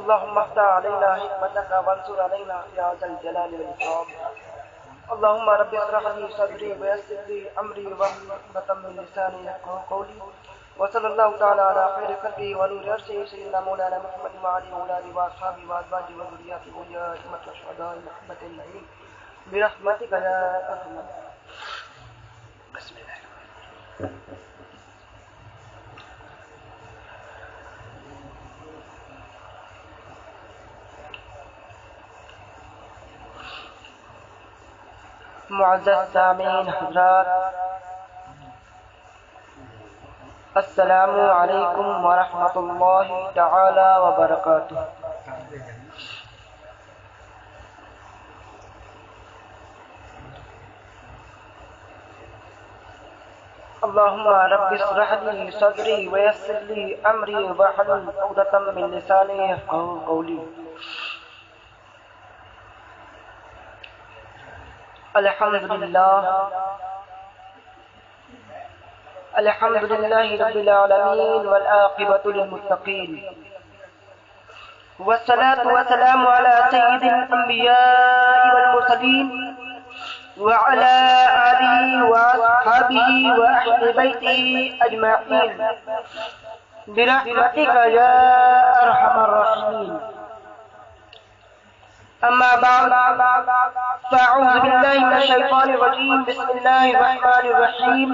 اللهم افتح علينا حكمتك وانصر علينا يا ذا الجلال والإكرام. اللهم رب اشرح لي صدري ويسر لي امري واحلل عقدة من لساني يفقهوا قولي. وصلى الله تعالى على خير خلقه ونور عرشه سيدنا مولانا محمد وعلى اولاده واصحابه وازواجه وذرياته يا ائمة الشهداء محمد النعيم برحمتك يا ارحم الراحمين. بسم الله معزز سامعین حضرات، السلام علیکم ورحمۃ اللہ تعالی وبرکاتہ. اللهم رب اشرح لي صدري ويسر لي امري واحلل عقدة من لساني يفقهوا قولي. الحمدللہ رب العالمین والعاقبۃ للمتقین والصلاة والسلام على سید الانبیاء والمرسلین وعلى آلہ واصحابہ واہل بیتہ اجمعین برحمتک یا ارحم الراحمین. اما بعد فاعوذ باللہ من الشیطان الرجیم. بسم اللہ الرحمن الرحیم.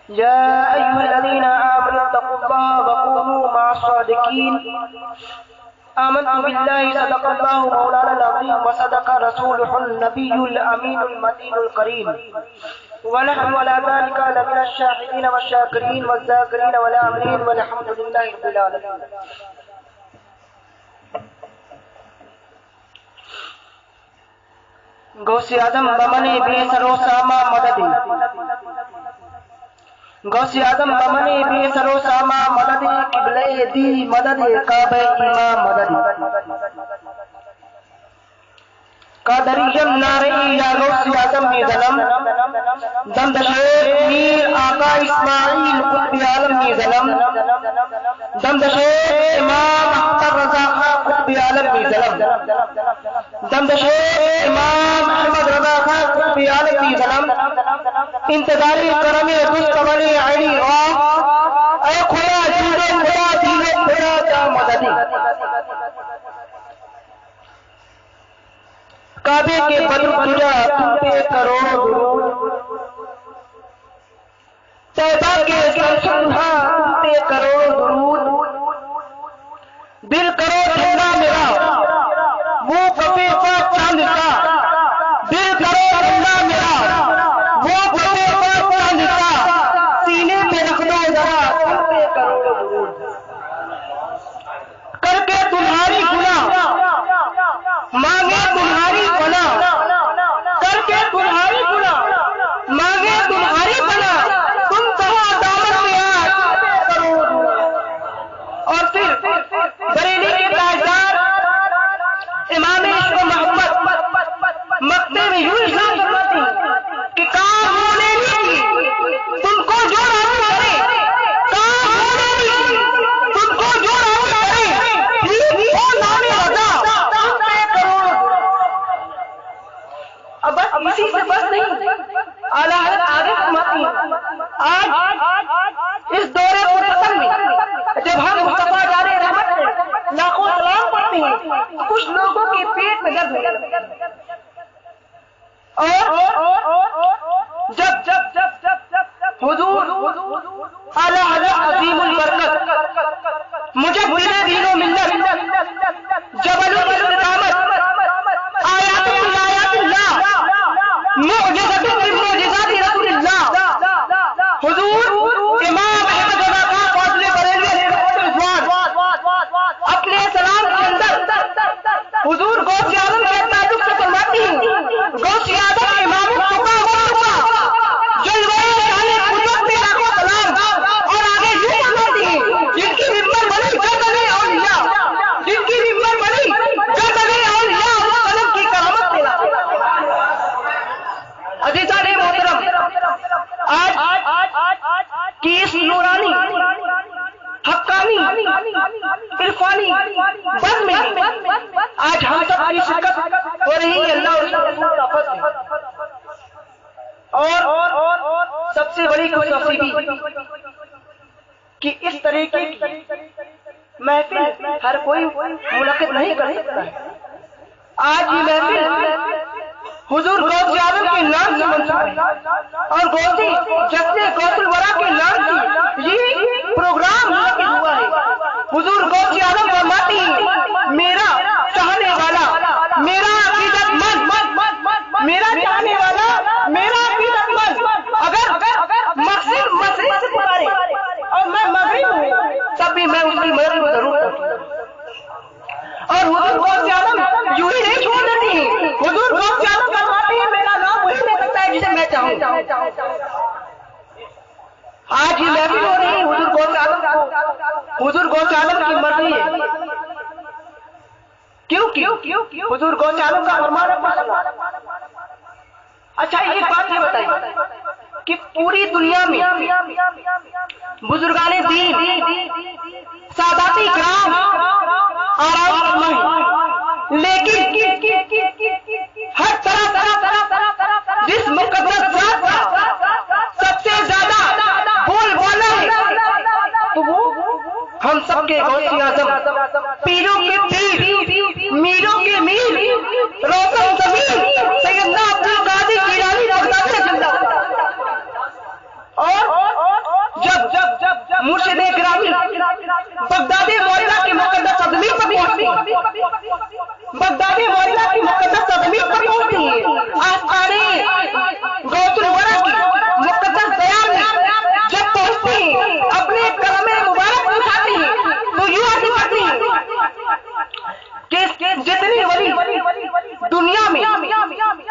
یا ایھا الذین آمنوا اتقوا اللہ وکونوا مع الصادقین. آمنت باللہ صدق اللہ مولانا العظیم وصدق رسولہ النبی الامین المتین الکریم ونحن على ذلك لمن الشاهدين والشاکرین والذاکرین والعاملین والحمد للہ رب العالمین. غوث اعظم بمن بے سر و ساما مدد. غوث اعظم بمن بے سر و ساما مدد. قبلہ دی مدد کعبہ امام مدد. قادریم نارئی یا غوث اعظم میں ظلم. دمدشیر میر آقا اسماعیل قطب عالم میں ظلم. دمدشیر امام احمد رضا خان قطب عالم میں ظلم. دمدشیر امام احمد رضا خان قطب عالم میں ظلم. انتظاری کرم دوست کمانے عینی غاہ اے خدا جیدو خدا دیو خدا جا مددی. کعبے کے بدر تجا تم پہ کروڑ درود. طیبہ کے سرسنہا تم پہ کروڑ درود. دل کرو جھنڈا میرا وہ کفے کا چاند کا. دل کرو جھنڈا میرا وہ کفے کا چاند کا. سینے پہ رکھ دو ذرا تم پہ کروڑ درود. کر کے تمہاری گناہ مانگے تمہاری پناہ. کر کے تمہاری گناہ مانگے تمہاری پناہ. تم کہاں دامن میں آج کروڑ. اور پھر بریلی کے تاجدار امام عشق و محبت مکتے میں یوں اشارہ کرتی کہ کام ہونے نہیں تم کو جو راضی کرے. کام ہونے نہیں تم کو جو راضی کرے. وہ نام رضا تم پہ کروڑ. اب بس اسی سے بس نہیں. اعلیٰ حضرت آگے فرماتی ہیں آج اس دور مقدم میں جب ہم مصطفیٰ جان رحمت سے لاکھوں سلام پڑھتے ہیں کچھ لوگوں کے پیٹ میں درد ہونے لگتا ہے. اور جب حضور اعلیٰ حضرت عظیم البرکت مجدد دین و ملت جبل الاستقامت آیات من آیات اللہ معجزۃ من معجزات رسول اللہ حضور امام احمد رضا خان فاضل بریلوی اپنے سلام کے اندر حضور غوث اعظم کے تعلق سے فرماتی ہیں غوث اعظم امام التقیٰ جلوہ شان قدرت میں لاکھوں سلام. اور آگے یوں فرماتی ہیں جن کی ہمت بنی جگہ سے بڑی خوش نصیبی کہ اس طریقے کی محفل ہر کوئی منعقد نہیں کر سکتا ہے۔ آج یہ محفل حضور غوث اعظم کے نام سے منسوب ہے اور غوثی جشن غوث الورا کے نام سے یہ پروگرام منعقد ہوا ہے۔ حضور غوث اعظم فرماتے ہیں میرا چاہنے والا، میرا عقیدت مند، میرا چاہنے والا، میرا عقیدت مند اگر مقصد مشرق سے پکارے اور میں مغرب ہوں تب بھی میں اس کی مدد کو ضرور کروں۔ اور حضور غوث اعظم یوں ہی نہیں چھوڑ دیتی ہیں، حضور غوث اعظم فرماتے ہیں میرا نام وہی لے سکتا ہے جسے میں چاہوں۔ آج یہ محفل ہو رہی ہے حضور غوث اعظم کو، حضور غوث اعظم کی مرضی ہے۔ کیوں حضور غوث اعظم کا فرمان ہے۔ اچھا ایک بات یہ بتائیے کہ پوری دنیا میں بزرگان دین، سادات کرام آرام فرمائیں، لیکن ہر طرح جس مقدس ذات کا سب سے زیادہ بول بالا ہے تو وہ ہم سب کے غوث اعظم، پیروں کے پیر، میروں کے میر، روشن زمین سیدنا عبد القادر جیلانی بغدادی زندہ۔ اور جب مرشد گرامی بغدادی معلیٰ کی مقدس عظمی پر پہنچتی ہے، بغدادی معلیٰ کی مقدس عظمی پر پہنچتی ہے، آستانے غوث الورا کی مقدس دیار میں جب پہنچتی ہیں، اپنے کلم مبارک اٹھاتی ہیں تو یوں عرض کرتی ہیں کہ جتنی ولی دنیا میں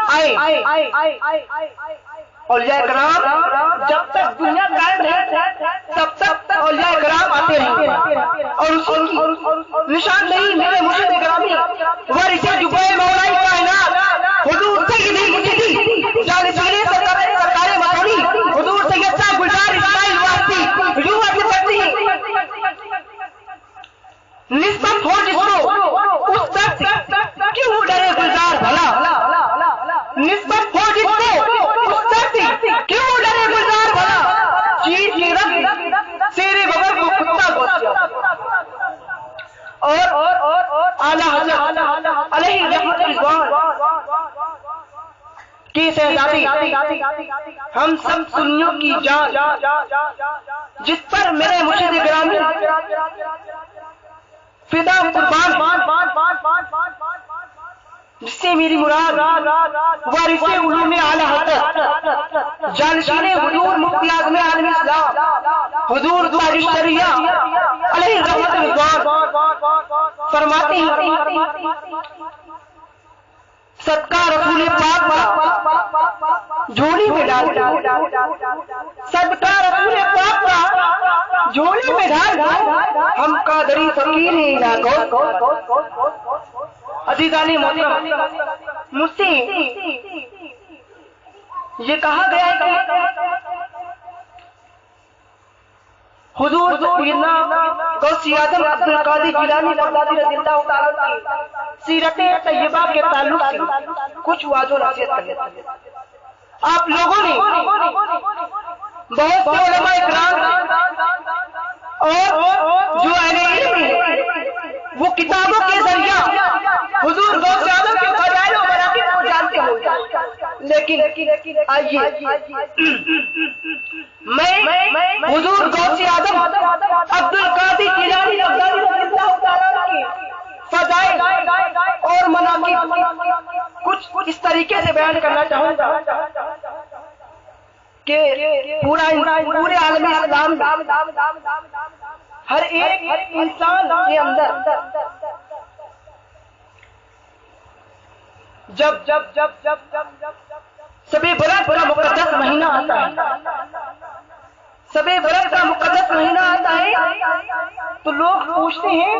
آئے اولیاء کرام جب تک دنیا قائم رہے تب تک اولیاء کرام آتے رہیں گے، اور اس کی نشاندہی میرے مرشد گرامی وارث جبریل مولا کائنات حضور سیدی مرشدی جانشین سرکار مدنی حضور سید شاہ گلزار اسماعیل واسطی یوں عرض کرتی ہیں نسبت ہو جس کو اس تک کیوں ڈرے گلزار بھلا، نسبت ہو جس کو اس تک کیوں ڈرے گلزار بھلا، چیز کی رنگ سیرے بغیر کو کتا گوشت۔ اور اعلیٰ حضرت علیہ رحمت رضوان کی شہزادی ہم سب سنیوں کی جان، جس پر میرے مرشد گرامی فدا قربان، جس سے میری مراد وارث علوم اعلیٰ حضرت جانشین حضور مفتی اعظم عالم اسلام حضور تاج الشریعہ علیہ رحمت رضوان فرماتے ہیں صدقہ رسول پاک کا جھولی میں ڈال دو، صدقہ رسول پاک کا جھولی میں ڈال دو، ہم قادری فقیر ہیں علاقوں۔ عزیزان محترم، مجھ سے یہ کہا گیا ہے کہ حضور سیدنا غوث اعظم عبد القادر جیلانی بغدادی رضی اللہ تعالیٰ کی سیرت طیبہ کے تعلق سے کچھ واضح و نصیحت کرنے ہیں۔ آپ لوگوں نے بہت سے علماء اکرام اور جو اہل علم ہیں وہ کتابوں کے ذریعہ حضور غوث اعظم کے فضائل و مناقب کو جانتے ہوں، لیکن آئیے میں حضور غوث اعظم عبد القادر جیلانی بغدادی رضی اللہ تعالیٰ کی فضائل اور مناقب کچھ اس طریقے سے بیان کرنا چاہوں گا کہ پورے عالم اسلام ہر ایک انسان کے اندر جب سب برات کا مقدس مہینہ آتا ہے، سب برات کا مقدس مہینہ آتا ہے تو لوگ پوچھتے ہیں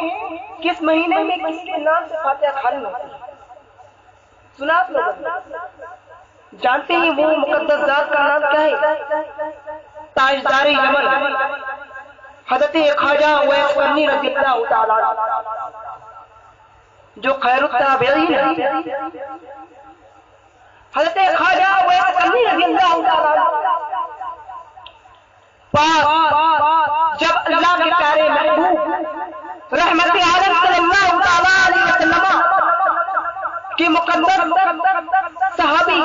کس مہینے میں کس کے نام سے فاتحہ خوانی ہوتی ہے۔ سنا آپ لوگ جانتے ہیں وہ مقدس ذات کا نام کیا ہے؟ تاجدار یمن حضرت خواجہ اویس کرنی رضی اللہ تعالیٰ جو خیر التابعین ہیں، حضرت خواجہ اویس کرنی رضی اللہ تعالیٰ پاس جب اللہ کے پیارے محبوب رحمت عالم صلی اللہ تعالی علیہ وسلم کی مقدس صحابی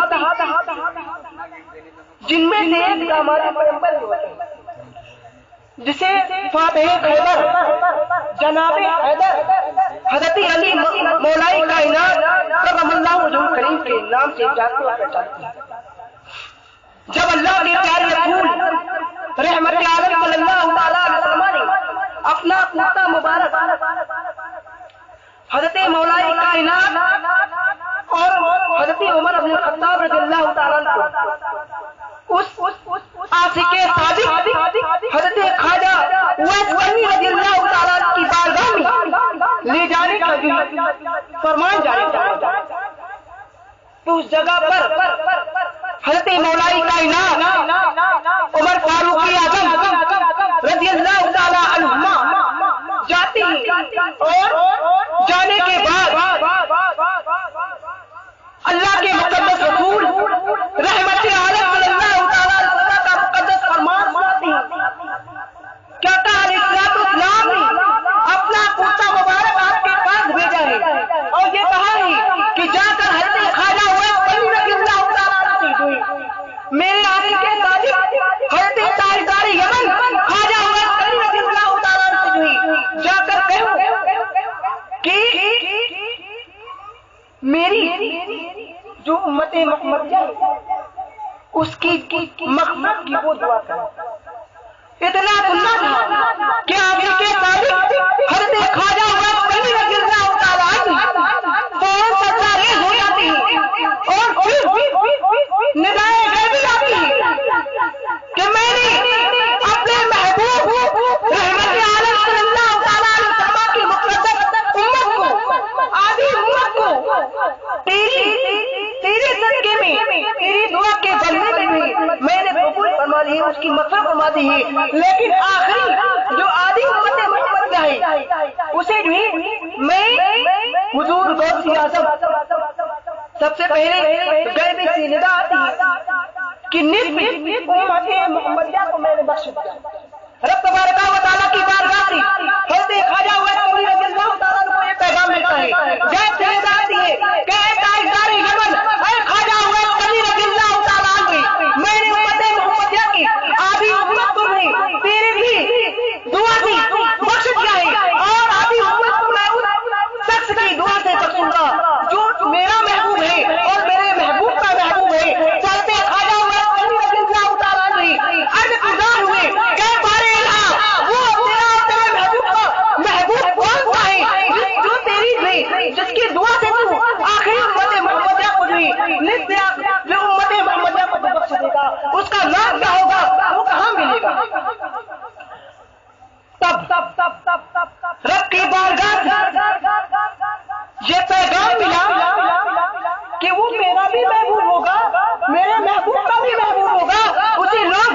جن میں سے ایک کا ہمارے پیغمبر جسے فاتح خیبر جناب حیدر حضرت علی مولائی کائنات کرم اللہ وجہہ کریم کے نام سے جانتے اور پہچانتے ہیں. جب اللہ کے پیارے رسول رحمت عالم صلی اللہ تعالی علیہ وسلم نے اپنا پوتا مبارک حضرت مولائی کائنات اور حضرت عمر بن الخطاب رضی اللہ تعالی عنہ اس عاشق صادق حضرت خواجہ اویس کرنی رضی اللہ تعالی عنہ کی بارگاہ میں لے جانے کا جو فرمان جاری کیا تو اس جگہ پر حضرت مولائی کائنات عمر فاروق اعظم رضی اللہ تعالی عنہما جاتی ہیں اور جانے کے بعد اللہ کے مقدس رسول رحمت عالم صلی اللہ تعالی علیہ وسلم کا مقدس فرمان سناتی ہیں. کیا کہا علیہ السلام نے اپنا پوتا مبارک آپ کے پاس بھیجا ہے اور یہ کہا ہے کہ جا کر حضرت خواجہ اویس کرنی رضی اللہ تعالی عنہ سے ہوئی میرے عاشق صادق حضرت تاجدار یمن خواجہ اویس کرنی رضی اللہ تعالی عنہ سے ہوئی جا کر کہو کہ میری جو امت محمدیہ اس کی مغفرت کی وہ دعا کریں. اتنا سننا تھا کہ عاشق صادق حضرت خواجہ اویس کرنی رضی اللہ تعالی عنہ فوراً سجدہ ریز ہو جاتی ہیں اور پھر ندائے غیبی آتی ہیں کہ میں نے اپنے محبوب رحمت عالم صلی اللہ تعالی علیہ وسلم کی مقدس امت کو آدھی امت کو تیرے صدقے میں تیری دعا کے بلنے میں میں نے قبول فرما لی اس کی مغفرت فرما دی ہے. لیکن آخری جو آدھی امت محمد ہے اسے جو ہے میں حضور غوث اعظم سب سے پہلے غیبی سی ندا آتی ہے کہ نصف امت محمدیہ کو میں نے بخش دیا. رب تبارک و تعالیٰ کی بارگاہ سے حضرت خواجہ اویس کرنی رضی اللہ تعالیٰ عنہ کو یہ پیغام ملتا ہے غیب سے ندا آتی ہے کہ اے تاجدار یمن اے خواجہ اویس کرنی رضی اللہ تعالیٰ عنہ میں نے امت محمدیہ کی آدھی امت کو بھی تیرے بھی دعا سے بخش دیا ہے اور آدھی امت کو میں اس شخص کی دعا سے بخشوں گا جو میرا محبوب ہے اور میرے محبوب کا محبوب ہے. چلتے خواجہ اویس کرنی رضی اللہ تعالیٰ عنہ عرض گزار ہوئے کہ بارے اللہ وہ تیرا تیرے محبوب کا محبوب کون سا ہے جو تیری جس کی دعا سے تو آخری امت محمدیہ کو جو امت محمدیہ کو بخش دے گا اس کا نام کیا ہوگا وہ کہاں ملے گا. تب رب کی بارگاہ یہ پیغام ملا کہ وہ میرا بھی محبوب ہوگا میرے محبوب کا بھی محبوب ہوگا. اسی لوگ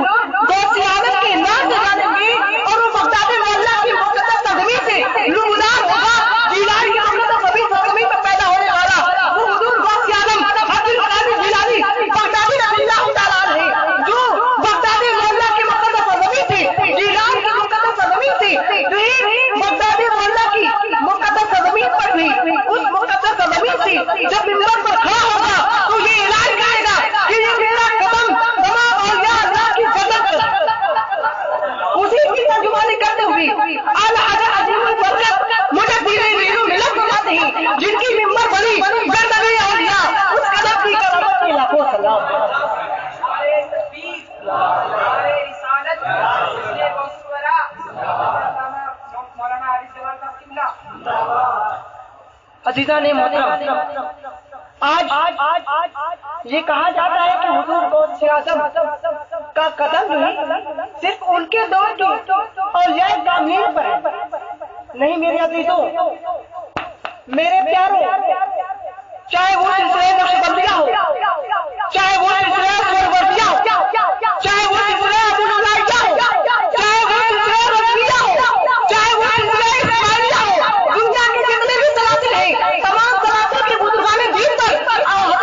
غوث اعظم کے نام سے جانیں گے اور وہ بغداد مولا کی مقدس تزمین سے نمودار ہوگا. جیلانی کی مقدس تزمین پر پیدا ہونے والا وہ حضور غوث اعظم عبد القادر جیلانی بغدادی رضی اللہ تعالیٰ عنہ جو بغداد مولا کی مقدس تزمین سے جیلانی کی مقدس تزمین سے جو بغداد مولا کی مقدس تزمین پر بھی اس مقدس تزمین سے جب منبر پر کھڑا ہوگا تو یہ اعلان کرے گا کہ یہ میرا قدم تمام اولیاء اللہ کی جنت اسی کی ترجمانی کرتے ہوئے اعلیٰ حضرت عظیم البرکت مجدد ملت فرماتے ہیں جن کی منبر بنی گردن اولیاء اس قدم کی کرامت کی لاکھوں سلام. عزیزان محترم آج یہ کہا جاتا ہے کہ حضور غوث اعظم کا قدم جو ہے صرف ان کے دور کے اولیاء کاملین پر ہے. نہیں میرے عزیزوں میرے پیاروں چاہے وہ سلسلہ نقشبندیہ ہو چاہے وہ سلسلہ سہروردیہ ہو چاہے وہ سلسلہ ابو نعیمیہ ہو چاہے وہ سلسلہ رضویہ ہو چاہے وہ سلسلہ اسماعیلیہ ہو دنیا کے جتنے بھی سلاسل ہیں تمام سلاسل کے بزرگان دین پر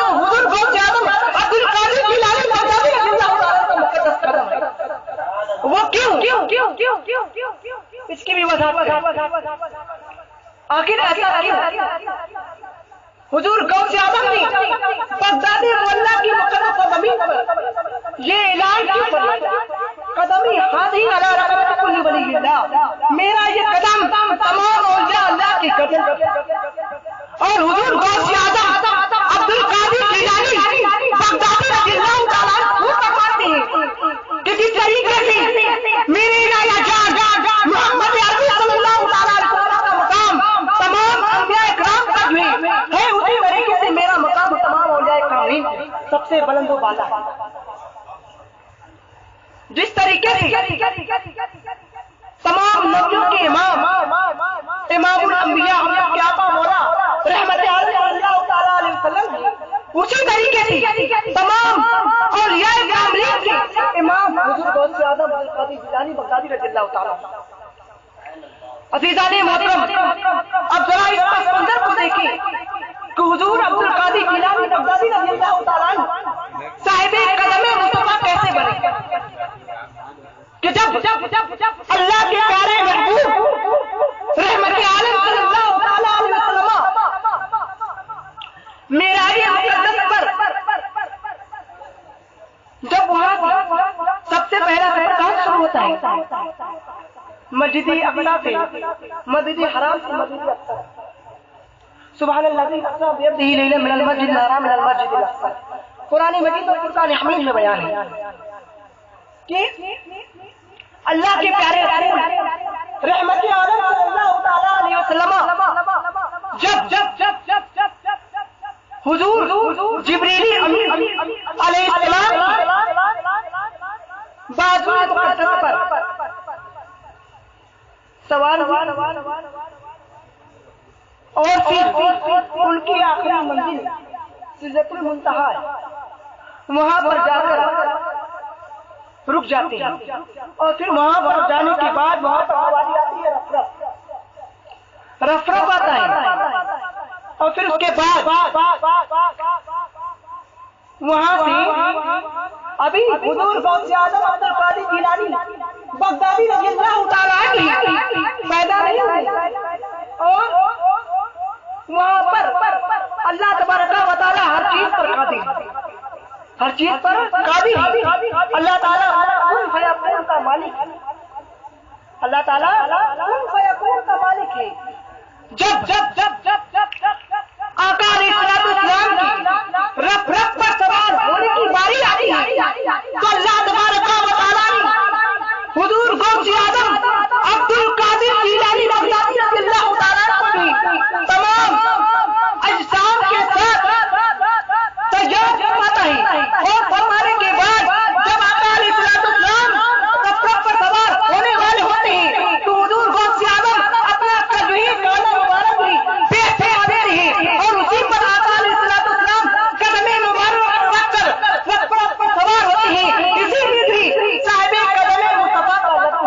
حضور غوث اعظم عبد القادر جیلانی بغدادی رضی اللہ تعالیٰ کا مقدس قدم ہے. وہ کیوں آخر ایسا کیوں؟ حضور غوث اعظم نے بغدادی مولا کی مقدس زمین پر یہ اعلان کیوں فرمایا؟ قدمی ہادی علی رقبۃ کل ولی اللہ، میرا یہ قدم تمام اولیاء اللہ کی قدم۔ اور حضور غوث اعظم عبد القادر جیلانی بغدادی رضی اللہ تعالیٰ عنہ فرماتے ہیں کہ جس طریقے سے میرے الہ جان محمد عربی صلی اللہ تعالیٰ علیہ وسلم کا مقام تمام انبیاء کرام تک ہے، اسی طریقے سے میرا مقام تمام اولیاء کرام سب سے بلند و بالا ہے۔ جس طریقے سے تمام نبیوں کے امام الانبیاء حضرت آقا مولا رحمت عالم صلی اللہ تعالیٰ علیہ وسلم، اسی طریقے سے تمام اولیاء کرام کے امام حضور غوث اعظم عبد القادر جیلانی بغدادی رضی اللہ تعالیٰ۔ عزیزان محترم، اب ذرا اس پس منظر کو دیکھیں کہ حضور عبد القادر جیلانی بغدادی رضی اللہ تعالیٰ صاحب قدم مصطفیٰ کیسے بنے کہ جب اللہ کے پیارے محبوب رحمت عالم صلی اللہ تعالیٰ علیہ وسلم معراج مقدس پر جب وہاں سب سے پہلا سفر کہاں شروع ہوتا ہے؟ مسجد اقصی سے، مسجد حرام سے مسجد اقصی۔ سبحان الذی اسری بعبدہ لیلا من المسجد الحرام الى المسجد الاقصی۔ قرآن مجید اور فرقان حمید میں بیان ہے کہ اللہ کے پیارے رسول رحمت عالم صلی اللہ تعالیٰ علیہ وسلم جب حضور جبریل امین علیہ السلام بازو مقدس پر سوار ہوئے اور پھر ان کی آخری منزل سدرۃ المنتہا ہے، وہاں پر جا کر رک جاتے ہیں، اور پھر وہاں پر جانے کے بعد وہاں پر آواز آتی ہے رف رف آتا ہے، اور پھر اس کے بعد وہاں سے ابھی حضور غوث اعظم عبد القادر جیلانی بغدادی رضی اللہ تعالیٰ عنہ پیدا نہیں ہوئے، اور وہاں پر اللہ تبارک و تعالیٰ ہر چیز پر قادر، ہر چیز پر قادر۔ اللہ تعالیٰ کن فیکون کا مالک ہے، اللہ تعالیٰ کن فیکون کا مالک ہے۔ جب آقا علیہ السلام کی رف رف پر سوار ہونے کی باری آتی ہے تو اللہ تبارک و تعالیٰ نے حضور غوث اعظم عبد القادر جیلانی بغدادی رضی اللہ تعالیٰ کو بھی تمام اجسام کے ساتھ تیار فرماتا ہے، اور فرمانے کے بعد جب آقا علیہ السلام رف رف پر سوار ہونے والے ہوتے ہیں تو حضور غوث اعظم اپنا تجوید گانا مبارک بھی پیش آتے ہیں، اور اسی پر آقا علیہ السلام قدم مبارک رکھ کر رف رف پر سوار ہوتے ہیں۔ اسی لیے بھی صاحب قدم مصطفیٰ کا لقب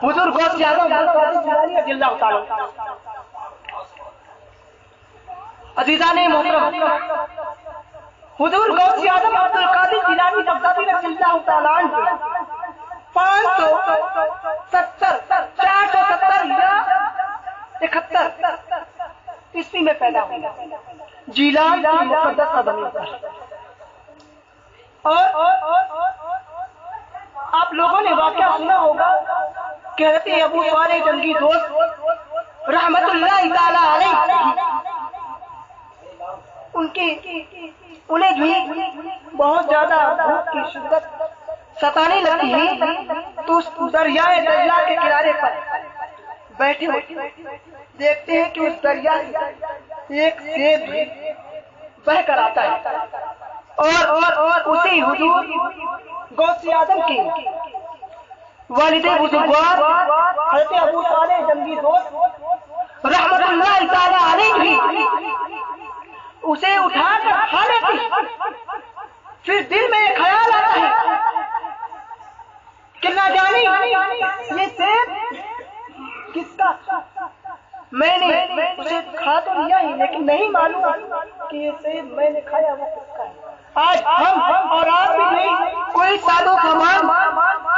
حضور غوث اعظم عبد القادر جیلانی رضی اللہ تعالیٰ۔ عزیزان محترم، حضور غوث اعظم عبد القادر جیلانی بغدادی رضی اللہ تعالیٰ عنہ 470 یا 71 عیسوی میں پیدا ہوئے جیلان کی مقدس زمین پر، اور آپ لوگوں نے واقعہ سنا ہوگا کہ حضرت ابو صالح جنگی دوست رحمت اللہ تعالیٰ علیہ انہیں بھی بہت زیادہ بھوک کی شدت ستانے لگتی ہے تو اس دریائے دجلہ کے کنارے پر بیٹھے ہوئے دیکھتے ہیں کہ اس دریا سے ایک سیب بہ کر آتا ہے، اور اسی حضور غوث اعظم کے والد بزرگوار حضرت ابو صالح جنگی دوست رحمت اللہ تعالیٰ علیہ بھی اسے اٹھا کر کھا لیتے ہیں۔ پھر دل میں ایک خیال آتا ہے کہ نہ جانے یہ سیب کس کا، میں نے اسے کھا تو لیا ہی لیکن نہیں معلوم کہ یہ سیب میں نے کھایا وہ کس کا ہے۔ آج ہم اور آپ بھی نہیں کوئی سادو سامان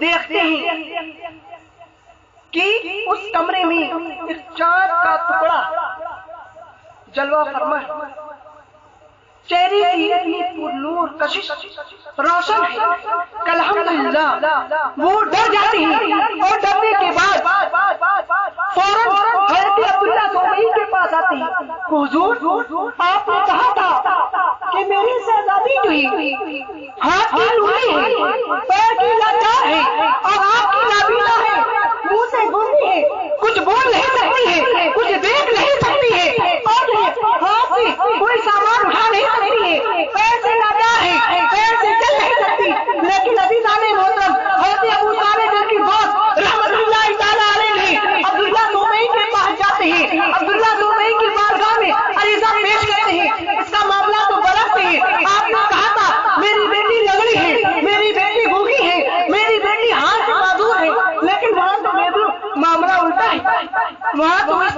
دیکھتے ہیں کہ اس کمرے میں ایک چاند کا ٹکڑا جلوہ فرما ہے، چہرے کی اتنی پرنور کشش روشن ہے کہ الحمدللہ وہ ڈر جاتے ہیں، اور ڈرنے کے بعد فوراً حضرت عبداللہ زبیر کے پاس آتے ہیں، حضور آپ نے کہا تھا کہ میری شہزادی جو ہے ہاتھ کی لولی ہے، پیر کی لاچار ہے، اور آپ کی نابینا ہے، منہ سے گونگی ہے، کچھ بول نہیں سکتی ہے، کچھ دیکھ نہیں سکتی ہے، اور ہاتھ سے کوئی سامان اٹھا نہیں سکتی ہے، پیر سے لاچار ہے، پیر سے چل نہیں سکتی۔ لیکن عزیزان محترم حضرت ابو طالب کی بات رحمت اللہ تعالی علیہ عبداللہ زبیر کے پاس جاتے ہیں، عبداللہ زبیر کی بارگاہ میں عریضہ پیش کرتے ہیں، اس کا معاملہ تو برفتے ہیں، آپ نے کہا تھا میری بیٹی لنگڑی ہے، میری بیٹی گونگی ہے، میری بیٹی ہاتھ سے معذور ہے، لیکن وہاں تو معاملہ الٹا ہے، وہاں تو اس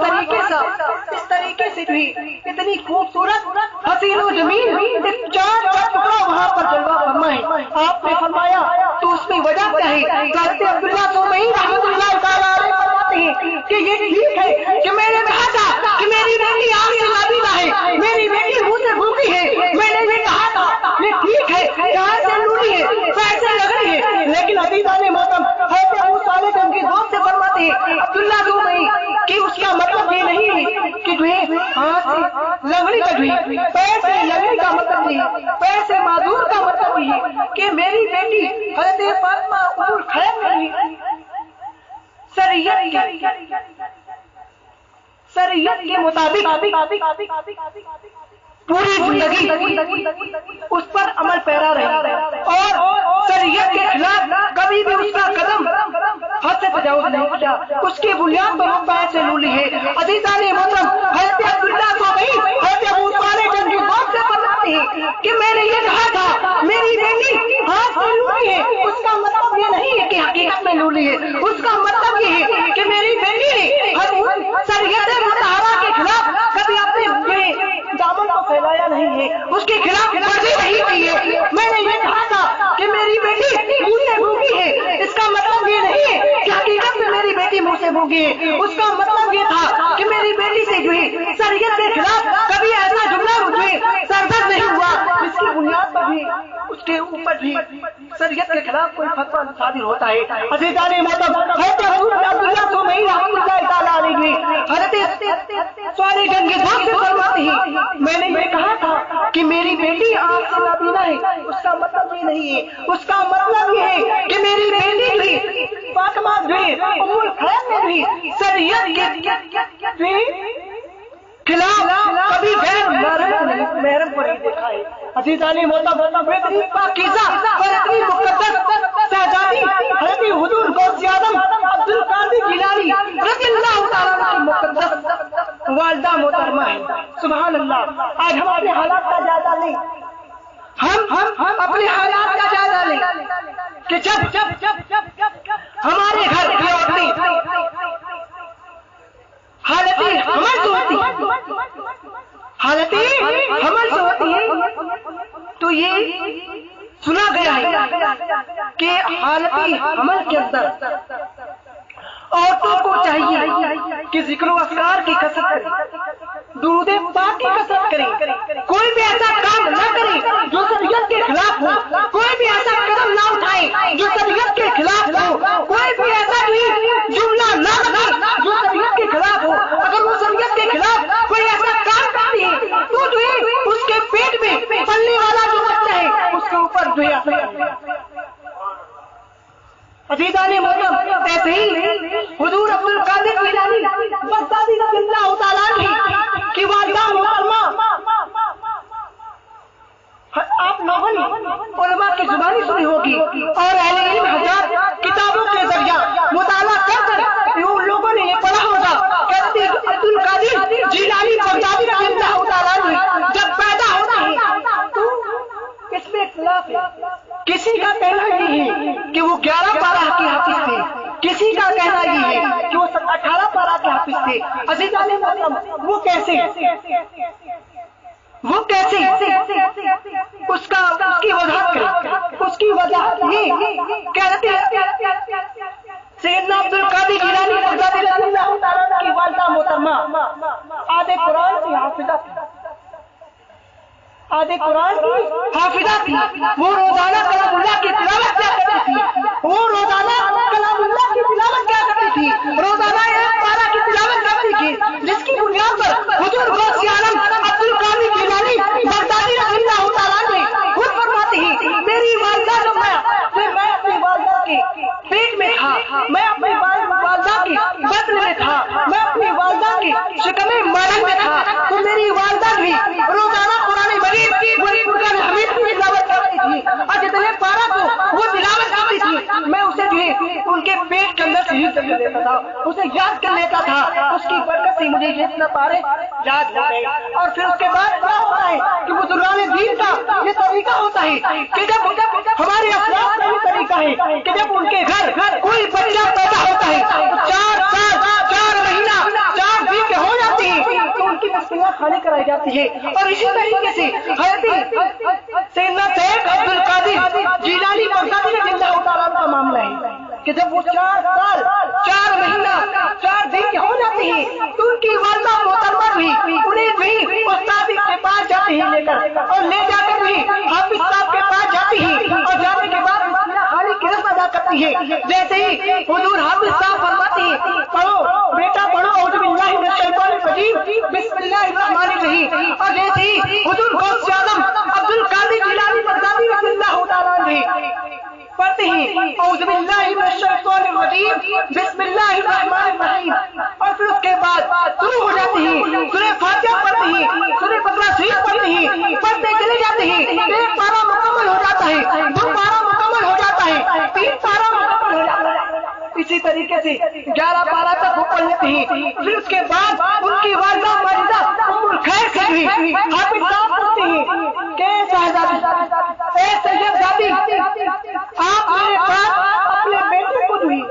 طریقے سے بھی اتنی خوبصورت حسین و جمیل ایک چاند کا ٹکڑا وہاں پر جلوہ فرما ہے۔ آپ نے فرمایا تو اس کی وجہ کیا ہے؟ حضرت عبداللہ زبیر رحمۃ اللہ تعالی علیہ فرماتے ہیں کہ یہ ٹھیک ہے کہ میں نے کہا تھا کہ میری بیٹی آنکھ سے نابینا ہے، میری بیٹی منہ سے بھوکی ہے، میں نے یہ کہا تھا یہ ٹھیک ہے کہ ہاتھ سے لولی ہے، پیر سے لگڑی ہے، لیکن عزیزان محترم حضرت ابو طالب ان کی دوست سے فرماتے ہیں عبداللہ زبیر کہ اس کا مطلب یہ نہیں ہے کہ جو ہے ہاتھ سے لگڑی کا جو ہے، پیر سے لگڑی کا مطلب نہیں ہے، پیر سے معذور کا مطلب یہ ہے کہ میری بیٹی حضرت فاطمہ ام الخیر نے شریعت کے مطابق پوری زندگی اس پر عمل پیرا رہی، اور شریعت کے خلاف کبھی بھی اس کا قدم حد سے تجاوز نہیں کیا، اس کی بنیاد پر وہ پیر سے لولی ہے۔ عزیزان محترم حضرت عبداللہ زبیر حضرت ابو طالب کی بات سے فرماتے ہیں کہ میں نے یہ کہا تھا میری بیٹی ہاتھ سے لولی ہے، اس کا مطلب یہ نہیں ہے کہ حقیقت میں لولی ہے، اس کا مطلب یہ ہے کہ میری بیٹی نے شریعت مطہرہ کے خلاف کبھی اپنے دامن کو پھیلایا نہیں ہے، اس کے خلاف ورزی نہیں کی ہے۔ میں نے یہ کہا تھا کہ میری بیٹی منہ سے بھوکی ہے، اس کا مطلب یہ نہیں ہے کہ حقیقت میں میری بیٹی منہ سے بھوکی ہے، اس کا مطلب یہ تھا کہ میری بیٹی سے جو ہے شریعت کے خلاف کبھی ایسا جملہ مجھے سرزد نہیں ہوا جس کی بنیاد پر بھی اس کے اوپر بھی شریعت کے خلاف کوئی فتویٰ صادر ہوتا ہے۔ عزیزان محترم حضرت عبداللہ زبیر رحمۃ اللہ تعالی علیہ حضرت صالح جنگ کے دوست سے فرماتے ہیں میں نے یہ کہا تھا کہ میری بیٹی آنکھ سے نابینا ہے، اس کا مطلب یہ نہیں ہے، اس کا مطلب یہ ہے کہ میری بیٹی بھی فاطمہ بھی ام الخیر نے بھی شریعت کے خلاف کبھی غیر محرم کو نہیں دیکھا ہے۔ عزیزان محترم اتنی پاکیزہ اور اتنی مقدس شہزادی حضرت حضور غوث اعظم عبد القادر جیلانی رضی اللہ تعالیٰ کی مقدس والدہ محترمہ ہے۔ سبحان اللہ۔ آج ہم اپنے حالات کا جائزہ لیں، ہم اپنے حالات کا جائزہ لیں کہ جب ہمارے گھر کی عورتیں حالتیں حمل سے ہوتی ہیں تو یہ سنا گیا ہے کہ حالتیں حمل کے اندر عورتوں کو چاہیے کہ ذکر و اذکار کی کثرت کریں، درود پاک کی کثرت کریں، کوئی بھی ایسا کام نہ کریں جو شریعت کے خلاف ہو، کوئی بھی ایسا قدم نہ اٹھائیں جو شریعت کے خلاف ہو، کوئی بھی ایسا جملہ نہ بتائیں جو شریعت کے خلاف ہو۔ اگر وہ شریعت کے خلاف کوئی ایسا کام کرتی ہے تو جو ہے اس کے پیٹ میں پلنے والا جو بچہ ہے اس کے اوپر جو ہے عزیزان محترم ایسے ہی حضور عبد القادر جیلانی بغدادی رضی اللہ تعالیٰ عنہ کی والدہ محترمہ آپ لوگوں نے علماء کی زبانی سنی ہوگی اور اہل علم حضرات کتابوں کے ذریعہ مطالعہ کر ان لوگوں نے یہ پڑھا ہوگا کہ عبد القادر جیلانی بغدادی رضی اللہ تعالیٰ عنہ جب پیدا ہوتے ہیں تو اس میں اختلاف ہے۔ کسی کا کہنا یہ ہے کہ وہ 11 پارہ کے حافظ تھے، کسی کا کہنا یہ ہے کہ وہ 18 پارہ کے حافظ تھے۔ عزیزان محترم وہ کیسے اس کی وضاحت کریں۔ اس کی وضاحت یہ کہتے ہیں آدھے قرآن کی حافظہ تھی، آدھے قرآن کی حافظہ تھی، وہ روزانہ کلام اللہ کی تلاوت کیا کرتی تھی، وہ روزانہ کلام اللہ کی تلاوت کیا کرتی تھی، روزانہ ایک پارہ کی تلاوت کرتی تھی، جس کی بنیاد پر حضور غوث عالم عبد القادر جیلانی بغدادی رضی اللہ تعالیٰ نے خود فرماتے ہیں میری والدہ جب میں اپنی والدہ کے پیٹ میں تھا، میں اپنی والدہ کے بطن میں تھا، میں اپنی والدہ کے شکم مارن میں تھا، تو میری والدہ بھی روزانہ قرآن مجید کی بڑی قرآن حمید کی تلاوت کرتی تھی، اور جتنے پارہ کو وہ تلاوت کرتی تھی میں اسے جو ہے ان کے پیٹ کے اندر سے حفظ کر لیتا تھا، اسے یاد کر لیتا تھا، اس کی برکت سے مجھے جتنا پارے یاد ہو گئے۔ اور پھر اس کے بعد کیا ہوتا ہے کہ بزرگان دین کا یہ طریقہ ہوتا ہے کہ جب ہمارے اسلاف کا یہ طریقہ ہے کہ جب ان کے گھر کوئی بچہ پیدا ہوتا ہے تو 4 سال 4 مہینہ 4 دن کے ہو جاتے ہیں تو ان کی بسملہ خانی کرائی جاتی ہے۔ اور اسی طریقے سے حضرت سیدنا شیخ عبد القادر جیلانی بغدادی رضی اللہ تعالیٰ کا معاملہ ہے کہ جب وہ 4 سال 4 مہینہ 4 دن کے ہو جاتے ہیں تو ان کی والدہ محترمہ بھی انہیں بھی استاد کے پاس جاتے ہیں لے کر، اور لے جا کر بھی حافظ صاحب کے پاس جاتی ہیں، اور جانے کے بعد خالی کی رسم ادا کرتی ہے۔ جیسے ہی حضور حافظ صاحب فرماتے ہیں پڑھو بیٹا پڑھو اعوذ باللہ من الشیطان الرجیم بسم اللہ الرحمن الرحیم، اور جیسے ہی حضور غوث اعظم عبد القادر جیلانی بغدادی رضی اللہ تعالیٰ عنہ پڑھتے ہیں اعوذ باللہ من الشیطان الرجیم بسم اللہ الرحمن الرحیم، اور پھر اس کے بعد شروع ہو جاتے ہیں سورہ فاتحہ پڑھتے ہیں، سورہ بقرہ شریف پڑھتے ہیں، پڑھتے چلے جاتے ہیں، 1 پارہ مکمل ہو جاتا ہے، 2 پارہ مکمل ہو جاتا ہے، 3 پارہ مکمل ہو جاتا ہے، اسی طریقے سے 11 پارہ تک وہ پڑھ لیتے ہیں۔ پھر اس کے بعد ان کی والدہ ماجدہ ام الخیر سے بھی حافظ صاحب پڑھتے ہیں کہ صاحبزادی اے صاحبزادی آپ میرے پاس اپنے بیٹے کو بھی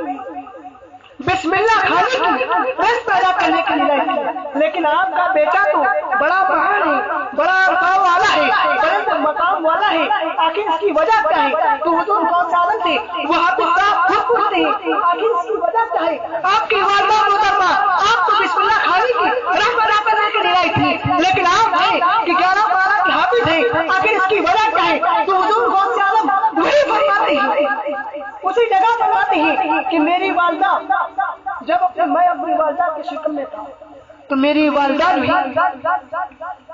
بسم اللہ کھانے کی رس پیدا کرنے کے لیے لائی، لیکن آپ کا بیٹا تو بڑا مہان ہے، بڑا مقام والا ہے، بڑے مقام والا ہے، آخر اس کی وجہ کیا ہے؟ تو حضور غوث عالم سے وہ حافظ صاحب خود پوچھتے ہیں آخر اس کی وجہ کیا ہے؟ آپ کی والدہ محترمہ آپ تو بسم اللہ کھانے کی رس پیدا کرنے کے لیے لائی تھی، لیکن آپ ہیں کہ 11 پارہ کے حافظ ہیں، آخر اس کی وجہ کیا ہے؟ تو حضور غوث عالم وہی فرماتے ہیں، اسی جگہ فرماتے ہیں کہ میری والدہ جب میں اپنی والدہ کے شکم میں تھا تو میری والدہ بھی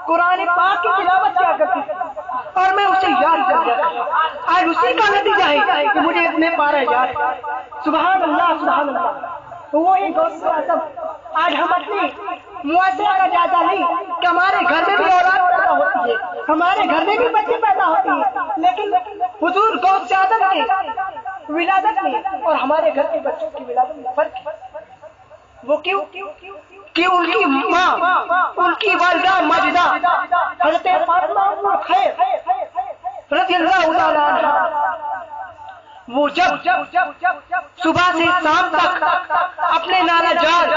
قرآن پاک کی تلاوت کیا کرتی تھی اور میں اسے یاد کر گیا۔ آج اسی کا نتیجہ ہے کہ مجھے اتنے پارے یاد ہے۔ سبحان اللہ سبحان اللہ۔ وہی غوث اعظم آج ہم اپنی معاشرے کا جائزہ لیں کہ ہمارے گھر میں بھی اولاد پیدا ہوتی ہے، ہمارے گھر میں بھی بچے پیدا ہوتے ہیں، لیکن حضور غوث اعظم کے ولادت میں اور ہمارے گھر کے بچوں کی ولادت میں فرق ہے۔ وہ کیوں کہ ان کی ماں ان کی والدہ ماجدہ حضرت فاطمہ ام الخیر رضی اللہ تعالیٰ عنہا وہ جب صبح سے شام تک اپنے نانا جان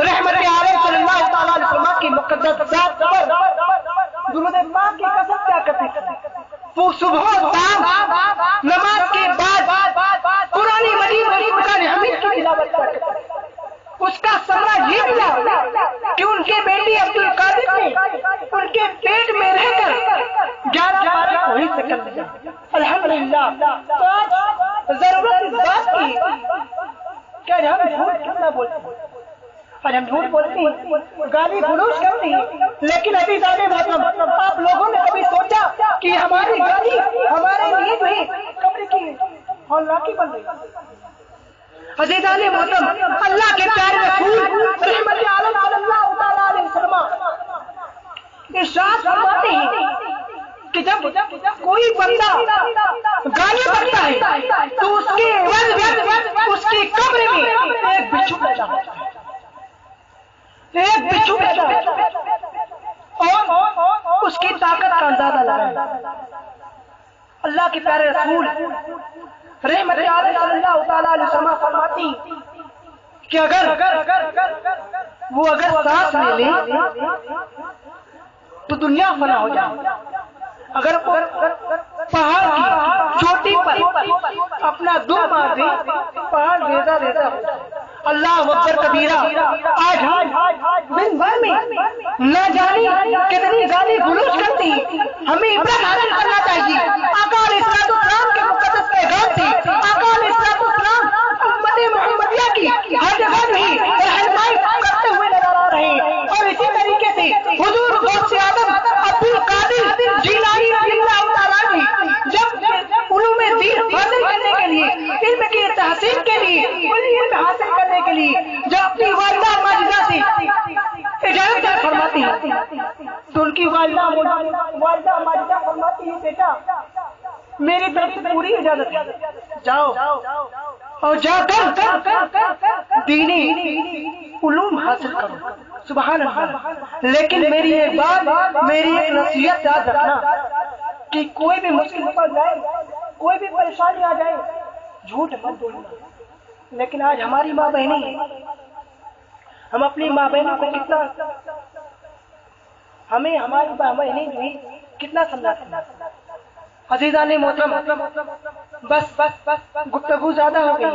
رحمت عالم صلی اللہ تعالیٰ علیہ وسلم کی مقدس ذات پر درود پاک کی کثرت کیا کرتے تھے، وہ صبح و شام نماز کے بعد قرآن مجید قرآن حمید کی تلاوت کرتے تھے۔ اس کا ثمرہ یہ ملا کہ ان کے بیٹی عبد القادر نے ان کے پیٹ میں رہ کر 11 پارے کو ہی سے کر دیا۔ الحمدللہ۔ تو آج ضرورت اس بات کی کہ ہم جھوٹ کتنا بولتے ہیں، آج ہم جھوٹ بولتے ہیں، گالی گلوچ کرتے ہیں، لیکن ابھی زیادہ محترم آپ لوگوں نے کبھی سوچا کہ ہماری گالی ہمارے لیے جو ہے قبر کی ہولناکی بن گئی؟ عزیزان محترم اللہ کے پیارے رسول رحمت عالم صلی اللہ تعالیٰ علیہ وسلم ارشاد فرماتے ہیں کہ جب کوئی بندہ گالی بکتا ہے تو اس کے عوض اس کی قبر میں ایک بچھو پیدا ہوتا ہے، ایک بچھو پیدا ہوتا ہے اور اس کی طاقت کا اندازہ لگائیں۔ اللہ کے پیارے رسول رحمت عالم صلی اللہ تعالیٰ علیہ وسلم فرماتی کہ وہ اگر سانس لے لے تو دنیا فنا ہو جائے، اگر وہ پہاڑ کی چوٹی پر اپنا دم مار دے پہاڑ ریزہ ریزہ ہو جائے۔ اللہ اکبر کبیرہ۔ آج دن بھر میں نہ جانے کتنی گالی گلوچ کرتی. ہمیں عبرت حاصل کرنا چاہیے. آقا علیہ السلام کے مقدس پیغام سے آقا علیہ السلام امت محمدیہ کی ہر جگہ نہیں رہنمائی کرتے ہوئے نظر آ رہے ہیں. اور اسی طریقے سے حضور غوث اعظم عبد القادر جیلانی رضی اللہ تعالیٰ عنہ جب علوم دین حاصل کرنے کے لیے علم کی تحصیل کے لیے علم حاصل کرنے کے لیے جو اپنی والدہ ماجدہ سے اجازت فرماتی ہے تو ان کی والدہ ماجدہ فرماتی ہے بیٹا میری طرف سے پوری اجازت ہے, جاؤ اور جا کر دینی علوم حاصل کرو. سبحان اللہ. لیکن میری ایک بات, میری ایک نصیحت یاد رکھنا کہ کوئی بھی مشکل پڑ جائے, کوئی بھی پریشانی آ جائے, جھوٹ مت بولنا. لیکن آج ہماری ماں بہنیں ہیں, ہم اپنی ماں بہنوں کو کتنا, ہمیں ہماری ماں بہنیں جو ہیں کتنا سمجھاتے ہیں. عزیزان محترم, بس گفتگو زیادہ ہو گئی,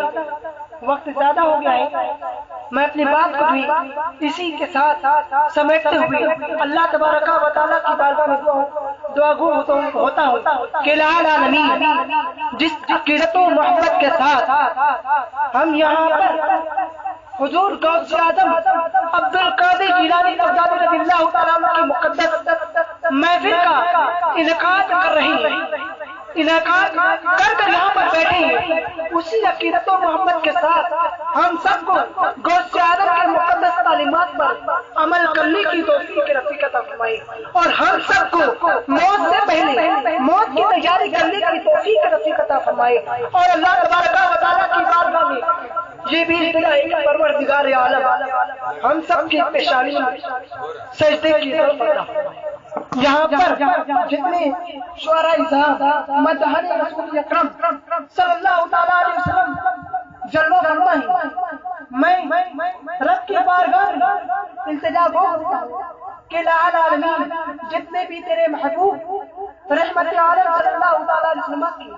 وقت زیادہ ہو گیا ہے. میں اپنی بات کو بھی اسی کے ساتھ سمیٹتے ہوئے اللہ تبارک و تعالیٰ کی بارگاہ میں دعا گو ہوتا ہوں کہ الہ العالمین جس عقیدت و محبت کے ساتھ ہم یہاں پر حضور غوث اعظم عبد القادر جیلانی رضی اللہ تعالیٰ عنہ کی مقدس محفل کا انعقاد کر رہی ہیں, انعقاد کر یہاں پر بیٹھے ہیں, اسی عقیدت و محبت کے ساتھ ہم سب کو غوث اعظم کے مقدس تعلیمات پر عمل کرنے کی توفیق نصیب عطا فرمائے, اور ہم سب کو موت سے پہلے موت کی تیاری کرنے کی توفیق نصیب عطا فرمائے. اور اللہ تبارک و تعالیٰ کی بارگاہ میں یہ بھی پروردگار عالم ہم سب کی پیشانی سجدے کی طرف عطا فرمائے. یہاں پر جتنے شعراء اذان مدحن رسول اکرم صلی اللہ تعالیٰ علیہ وسلم جلوہ فرما ہے, میں رب کی بارگاہ میں التجا گو کہ الہ العالمین جتنے بھی تیرے محبوب رحمت عالم صلی اللہ تعالیٰ علیہ وسلم کی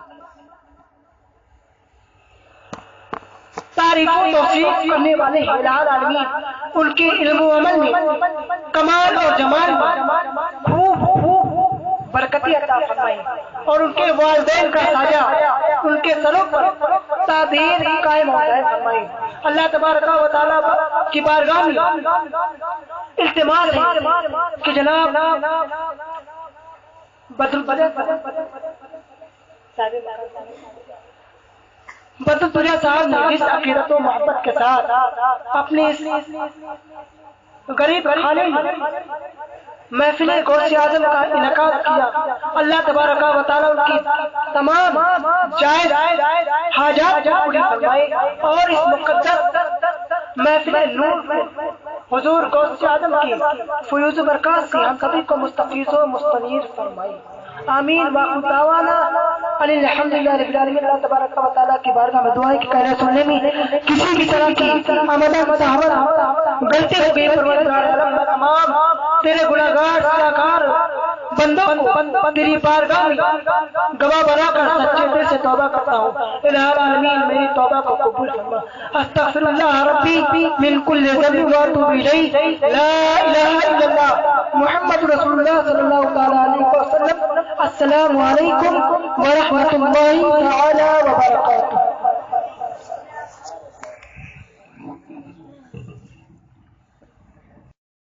تعریف و توصیف کرنے والے ہیں, الہ العالمین ان کے علم و عمل میں کمال اور جمال میں خوب برکتی عطا فرمائے, اور ان کے والدین کا سایہ ان کے سروں پر تعبیر قائم و دائم فرمائے. اللہ تبارک و تعالیٰ کی بارگاہ میں التماس ہے کہ جناب بدر صاحب نے اس عقیدت و محبت کے ساتھ اپنے غریب خانے محفل غوث اعظم کا انعقاد کیا. اللہ تبارک و تعالیٰ ان کی تمام جائز حاجات پوری فرمائے, اور اس مقدس محفل نور میں حضور غوث اعظم کی فیوز و برکات سے ہم سبھی کو مستفیض و مستنیر فرمائے. آمین. واخر دعوانا الحمدللہ رب العالمین. اللہ تبارک و تعالیٰ کی بارگاہ میں دعا ہے کہ کہنے سننے میں کسی بھی طرح کی آمدہ صحابت غلطی ہو گئی پروردگار عالم تمام تیرے گناہگار سلاکار بندوں کو تیری بارگاہ میں گواہ بنا کر سچے دل سے توبہ کرتا ہوں. الہ العالمین میری توبہ کو قبول فرما. استغفر اللہ ربی من کل ذنب واتوب الیہ. لا الہ الا اللہ محمد رسول اللہ صلی اللہ تعالی علیہ وسلم. السلام علیکم ورحمۃ اللہ تعالی وبرکاتہ.